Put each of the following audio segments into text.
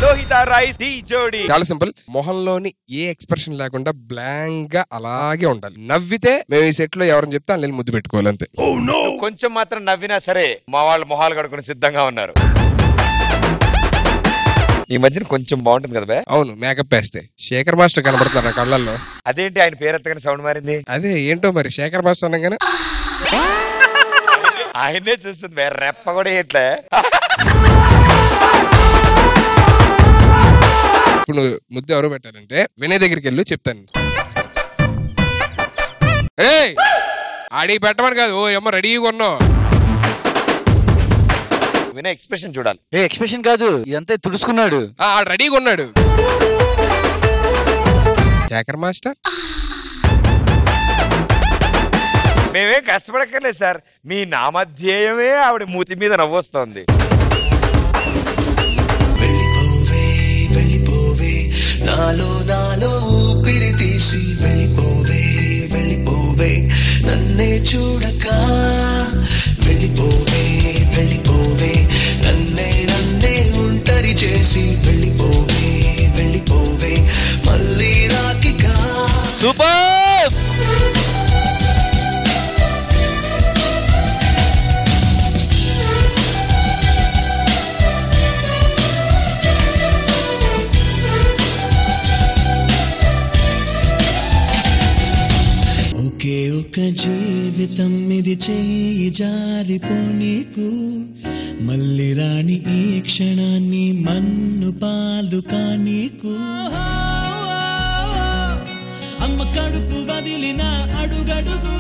Lohitha rice D జోడి. చాలా simple. మొహంలోని ఏ expression లేకుండా బ్లాంక్ గా అలాగే ఉండాలి. నవ్వితే మేము ఈ సెట్ లో ఎవరిని చెప్తే వాళ్ళు ముద్దు పెట్టుకోవాలి అంతే. కొంచెం మాత్రం నవ్వినా సరే మా వాళ్ళు మొహాలు కడుకుని సిద్ధంగా ఉన్నారు. ఈ మధ్యన కొంచెం బాగుంటుంది కదా బే. అవును, మేకప్ వేస్తే శేఖర్ మాస్టర్ కనబడతారు కళ్ళల్లో. అదేంటి ఆయన పేరు ఎత్తగానే సౌండ్ మారింది? అదే ఏంటో మరి, శేఖర్ మాస్టర్ అనగానే ఆయనే చూస్తుంది, వేరే రెప్ప కూడా ఎట్లా. ఇప్పుడు ముద్దు ఎవరు పెట్టారంటే వినయ్ దగ్గరికి వెళ్ళి చెప్తాను. ఆడికి పెట్టమని కాదు, ఓ ఏమో రెడీగా ఉన్నావు. వినయ్ ఎక్స్ప్రెషన్ చూడాలి. ఎక్స్ప్రెషన్ కాదు, ఇదంతా తుడుచుకున్నాడు, రెడీగా ఉన్నాడు. శేఖర్ మాస్టర్ మేమేం కష్టపడక్కర్లేదు సార్, మీ నామధ్యేయమే ఆవిడ మూతి మీద నవ్వొస్తోంది. నాలో నాలో ఊపిరి తీసి వెళ్ళిపోవే వెళ్ళిపోవే నన్నే చూడక వెళ్ళిపోవే వెళ్ళిపోవే నన్నే నన్నే ఒంటరి చేసి వెళ్ళిపోవే వెళ్ళిపోవే మళ్ళీ రాకిక. సూపర్. ఒకే ఒక జీవితం ఇది చేయి జారిపోనీకు మళ్ళీ రాణి ఈ క్షణాన్ని మన్ను పాలు కానీకు. అమ్మ కడుపు వదిలిన అడుగడుగు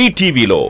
ఈటీవీలో